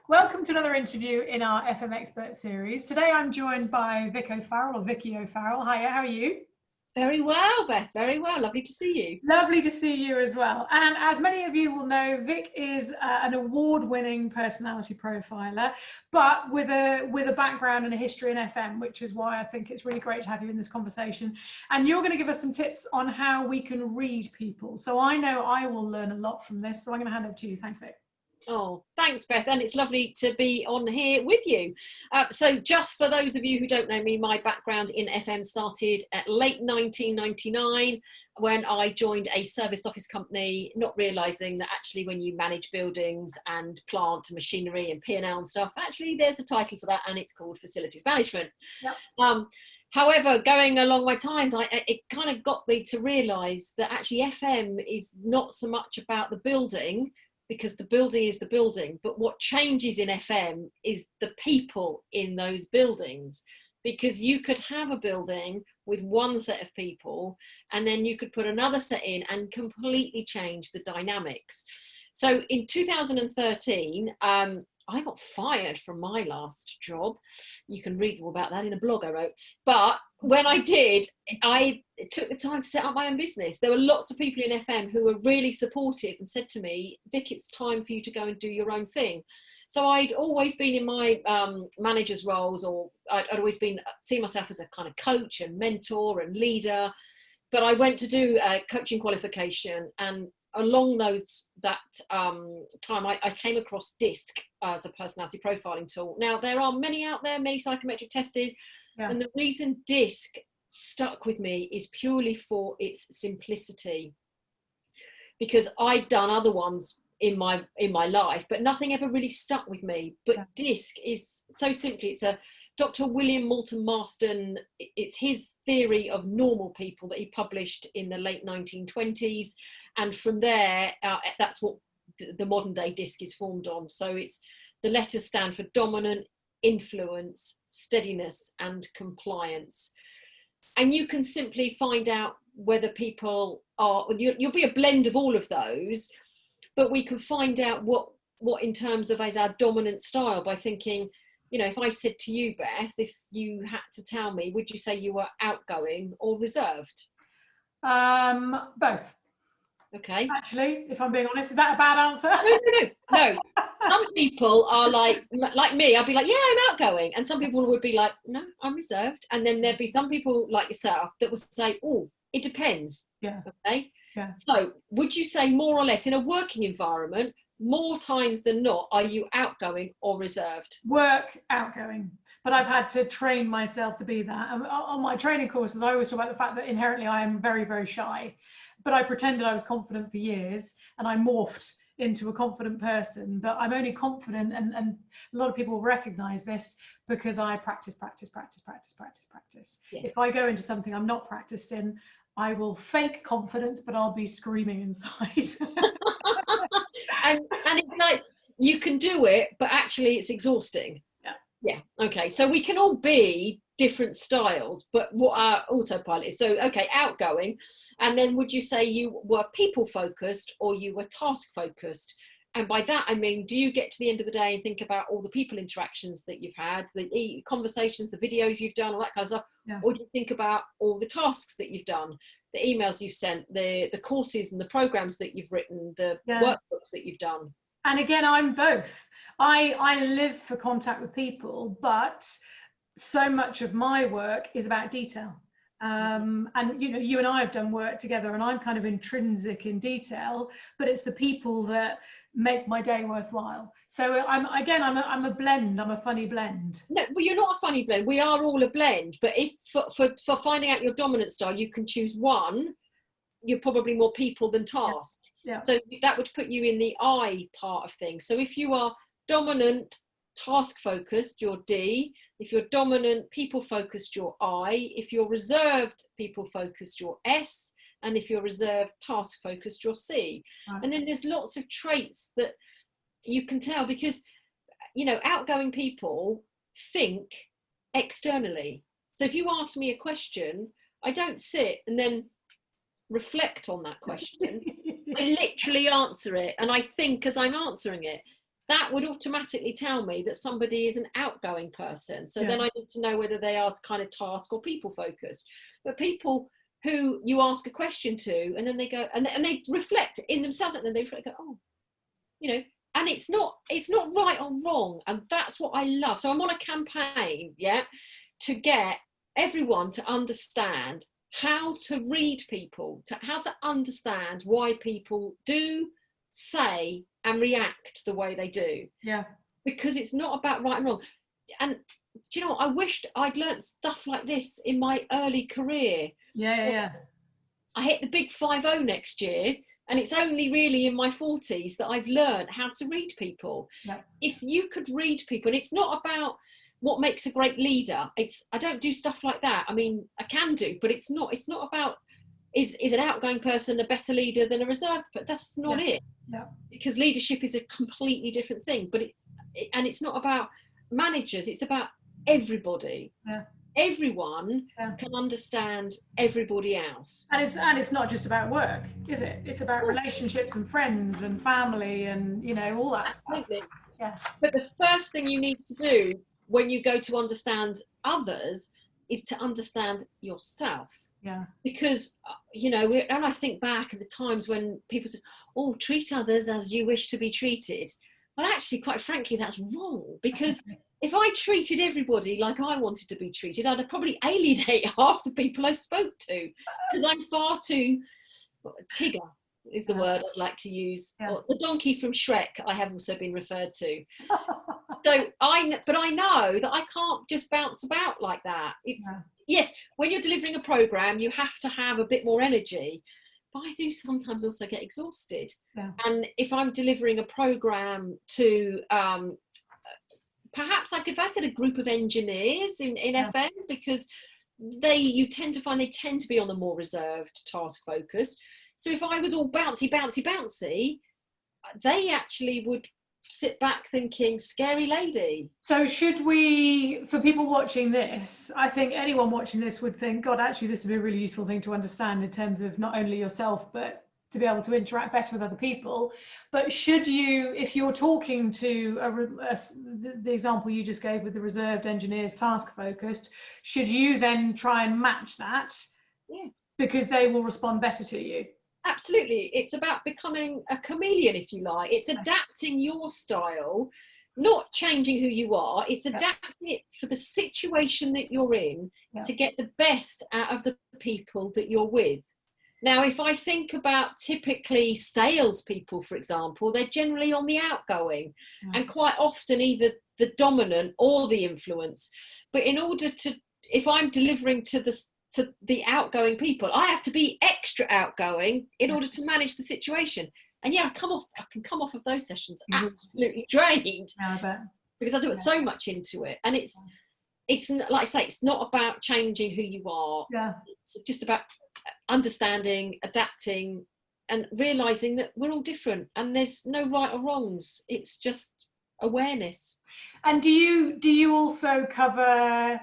Welcome to another interview in our FM Expert series. Today I'm joined by Vicky O'Farrell. Hiya, how are you? Very well, Beth, very well. Lovely to see you. Lovely to see you as well. And as many of you will know, Vic is an award-winning personality profiler, but with a background and a history in FM, which is why I think it's really great to have you in this conversation. And you're going to give us some tips on how we can read people. So I know I will learn a lot from this, so I'm going to hand it to you. Thanks, Vic. Oh, thanks, Beth. And it's lovely to be on here with you. So just for those of you who don't know me, my background in FM started at late 1999 when I joined a serviced office company, not realising that actually when you manage buildings and plant and machinery and P&L and stuff, actually there's a title for that and it's called facilities management. Yep. However, going along my times, it kind of got me to realise that actually FM is not so much about the building, because the building is the building, but what changes in FM is the people in those buildings, because you could have a building with one set of people and then you could put another set in and completely change the dynamics. So in 2013, I got fired from my last job. You can read all about that in a blog I wrote. But when I did, I took the time to set up my own business. There were lots of people in FM who were really supportive and said to me, Vic, it's time for you to go and do your own thing. So I'd always been in my manager's roles, or I'd always been seeing myself as a kind of coach and mentor and leader. But I went to do a coaching qualification, and along that time, I came across DISC as a personality profiling tool. Now, there are many out there, many psychometric tested, and the reason DISC stuck with me is purely for its simplicity, because I'd done other ones in my life, but nothing ever really stuck with me. But DISC is so simply, it's a Dr. William Moulton Marston, it's his theory of normal people that he published in the late 1920s. And from there, that's what the modern day DISC is formed on. So it's the letters stand for dominant, influence, steadiness, and compliance. And you can simply find out whether people are, you'll be a blend of all of those, but we can find out what in terms of as our dominant style by thinking, you know, if I said to you, Beth, if you had to tell me, would you say you were outgoing or reserved? Both. Okay. Actually, if I'm being honest, is that a bad answer? No. Some people are like me. I'd be like, yeah, I'm outgoing. And some people would be like, no, I'm reserved. And then there'd be some people like yourself that would say, oh, it depends. Yeah. Okay. Yeah. So would you say more or less in a working environment, more times than not, are you outgoing or reserved? Work, outgoing. But I've had to train myself to be that. And on my training courses, I always talk about the fact that inherently I am very, very shy. But I pretended I was confident for years, and I morphed into a confident person. But I'm only confident, and a lot of people will recognize this, because I practice. Yeah. If I go into something I'm not practiced in, I will fake confidence, but I'll be screaming inside. and it's like, you can do it, but actually it's exhausting. Yeah. Okay. So we can all be different styles, but what our autopilot is. So, okay, outgoing. And then would you say you were people focused or you were task focused? And by that, I mean, do you get to the end of the day and think about all the people interactions that you've had, the conversations, the videos you've done, all that kind of stuff? Yeah. Or do you think about all the tasks that you've done, the emails you've sent, the courses and the programs that you've written, the workbooks that you've done? And again, I'm both. I live for contact with people, but so much of my work is about detail. And you know, you and I have done work together, and I'm kind of intrinsic in detail, but it's the people that make my day worthwhile. So I'm a blend. I'm a funny blend. No, well, you're not a funny blend. We are all a blend. But if for finding out your dominant style, you can choose one, you're probably more people than task. Yeah. So that would put you in the I part of things. So if you are dominant, task focused, you're D. If you're dominant, people focused, you're I. If you're reserved, people focused, you're S. And if you're reserved, task focused, you're C. Right. And then there's lots of traits that you can tell, because, you know, outgoing people think externally. So if you ask me a question, I don't sit and then reflect on that question. I literally answer it, and I think as I'm answering it. that would automatically tell me that somebody is an outgoing person. So then I need to know whether they are kind of task or people focused. But people who you ask a question to, and then they go, and they reflect in themselves, and then they reflect, go, oh, you know, and it's not right or wrong. And that's what I love. So I'm on a campaign, to get everyone to understand how to read people, how to understand why people do, say, and react the way they do. Yeah. Because it's not about right and wrong. And do you know what? I wished I'd learnt stuff like this in my early career. Yeah. I hit the big 50 next year, and it's only really in my 40s that I've learned how to read people. Yeah. If you could read people, and it's not about what makes a great leader. I don't do stuff like that. I mean, I can do, but it's not about is an outgoing person a better leader than a reserved, but that's not it. Yeah. Because leadership is a completely different thing. But it's not about managers, it's about everybody. Yeah. Everyone can understand everybody else. And it's not just about work, is it? It's about relationships and friends and family and, you know, all that Absolutely. stuff. Yeah. But the first thing you need to do when you go to understand others is to understand yourself. Yeah. Because, you know, and I think back at the times when people said, oh, treat others as you wish to be treated. Well, actually, quite frankly, that's wrong. Because if I treated everybody like I wanted to be treated, I'd probably alienate half the people I spoke to. Because I'm far too, Tigger is the word I'd like to use. Yeah. Or the donkey from Shrek, I have also been referred to. So I know that I can't just bounce about like that. Yes, when you're delivering a program, you have to have a bit more energy, but I do sometimes also get exhausted. Yeah. And if I'm delivering a program to perhaps if I said a group of engineers in FM, because you tend to find they tend to be on the more reserved, task focused. So if I was all bouncy, they actually would sit back thinking, scary lady. So should we, for people watching this, I think anyone watching this would think, God, actually this would be a really useful thing to understand in terms of not only yourself, but to be able to interact better with other people. But should you, if you're talking to the example you just gave with the reserved engineers, task focused, should you then try and match that? Yeah. Because they will respond better to you. Absolutely. It's about becoming a chameleon, if you like. It's adapting your style, not changing who you are. It's adapting it for the situation that you're in to get the best out of the people that you're with. Now, if I think about typically salespeople, for example, they're generally on the outgoing and quite often either the dominant or the influence. But in order to, if I'm delivering to the outgoing people, I have to be extra outgoing in order to manage the situation. And I can come off of those sessions absolutely drained because I do it so much into it. And it's like I say, it's not about changing who you are. It's just about understanding, adapting, and realizing that we're all different and there's no right or wrongs. It's just awareness. And do you also cover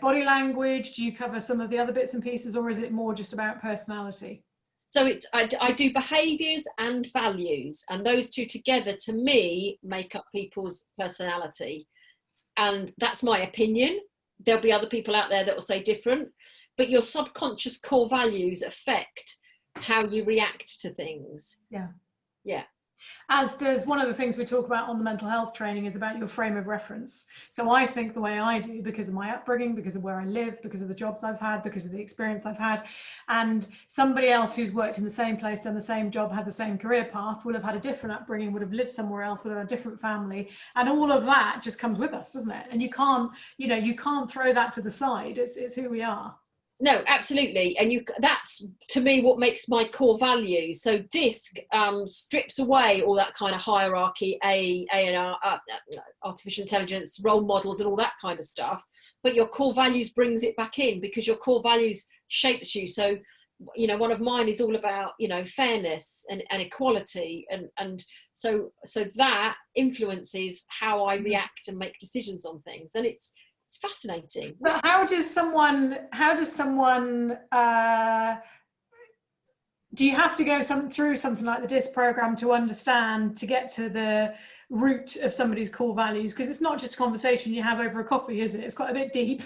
body language? Do you cover some of the other bits and pieces, or is it more just about personality? So I do behaviours and values, and those two together to me make up people's personality. And that's my opinion. There'll be other people out there that will say different, but your subconscious core values affect how you react to things. Yeah. As does one of the things we talk about on the mental health training is about your frame of reference. So I think the way I do, because of my upbringing, because of where I live, because of the jobs I've had, because of the experience I've had, and somebody else who's worked in the same place, done the same job, had the same career path, will have had a different upbringing, would have lived somewhere else, would have had a different family, and all of that just comes with us, doesn't it? And you can't throw that to the side. It's who we are. No, absolutely. And that's to me what makes my core values. So DISC strips away all that kind of hierarchy, A&R, artificial intelligence, role models and all that kind of stuff. But your core values brings it back in because your core values shapes you. So, one of mine is all about, fairness and equality. And so that influences how I react and make decisions on things. And it's fascinating. But how does someone do you have to go through something like the DISC program to understand, to get to the root of somebody's core values? Because it's not just a conversation you have over a coffee, is it? It's quite a bit deep.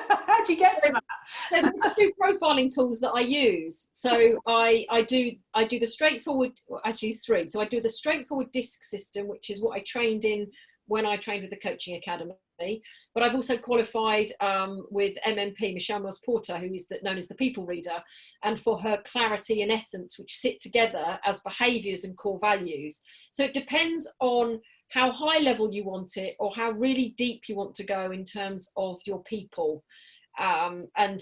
How do you get to that? So there's two profiling tools that I use. So I do the straightforward, well, I use three. So I do the straightforward DISC system, which is what I trained in when I trained with the Coaching Academy. But I've also qualified with MMP, Michelle Mills Porter, who is known as the People Reader, and for her clarity and essence, which sit together as behaviours and core values. So it depends on how high level you want it or how really deep you want to go in terms of your people. And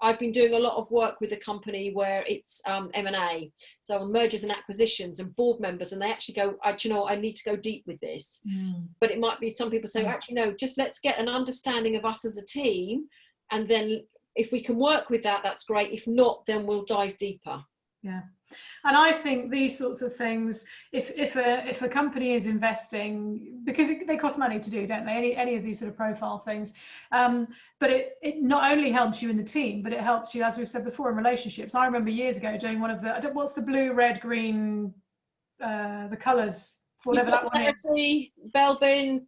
I've been doing a lot of work with a company where it's M&A, so on mergers and acquisitions and board members, and they actually go, you know, I need to go deep with this. But it might be some people say, actually, no, just let's get an understanding of us as a team, and then if we can work with that, that's great. If not, then we'll dive deeper. Yeah. And I think these sorts of things, if a company is investing, because they cost money to do, don't they? Any of these sort of profile things. But it not only helps you in the team, but it helps you, as we've said before, in relationships. I remember years ago doing one of the, what's the blue, red, green, the colours, whatever that one is. Belbin,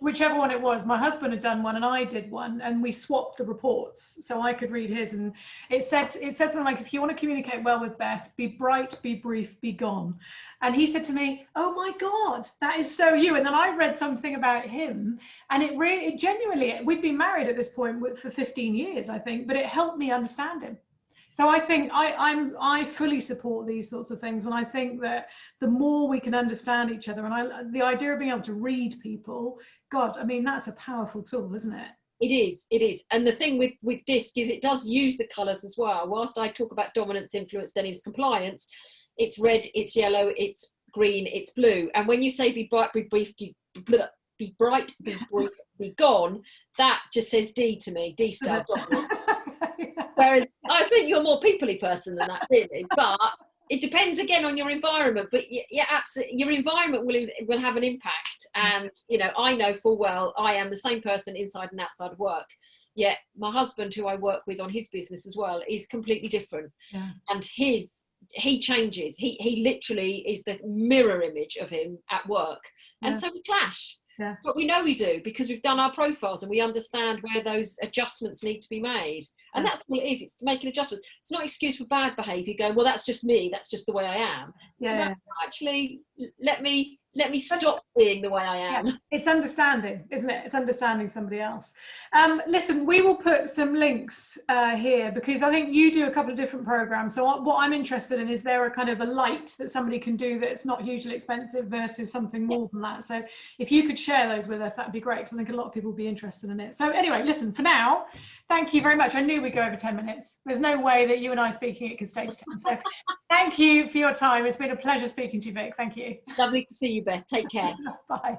whichever one it was. My husband had done one and I did one, and we swapped the reports so I could read his, and it said something like, if you want to communicate well with Beth, be bright, be brief, be gone. And he said to me, oh my God, that is so you. And then I read something about him, and it genuinely, we'd been married at this point for 15 years, I think, but it helped me understand him. So I think I fully support these sorts of things, and I think that the more we can understand each other, and the idea of being able to read people, God, I mean, that's a powerful tool, isn't it? It is. And the thing with DISC is it does use the colours as well. Whilst I talk about dominance, influence, then it's compliance, it's red, it's yellow, it's green, it's blue. And when you say be bright, be brief, be bright, be brief, be gone, that just says D to me, D star dominant. Whereas I think you're a more people-y person than that, really. But it depends again on your environment. But yeah, absolutely, your environment will have an impact. And you know, I know full well I am the same person inside and outside of work. Yet my husband, who I work with on his business as well, is completely different. Yeah. And he changes. He literally is the mirror image of him at work, and so we clash. Yeah. But we know we do, because we've done our profiles and we understand where those adjustments need to be made. And that's all it is. It's making adjustments. It's not an excuse for bad behaviour, going, well, that's just me. That's just the way I am. Yeah. So actually, let me stop being the way I am. Yeah. It's understanding, isn't it? It's understanding somebody else. Listen, we will put some links here, because I think you do a couple of different programs. So what I'm interested in is there a kind of a light that somebody can do that's not hugely expensive versus something more than that. So if you could share those with us, that'd be great, because I think a lot of people would be interested in it. So anyway, listen, for now, thank you very much. I knew we'd go over 10 minutes. There's no way that you and I speaking it could stay to 10. So thank you for your time. It's been a pleasure speaking to you, Vic. Thank you. Lovely to see you, Beth. Take care. Bye.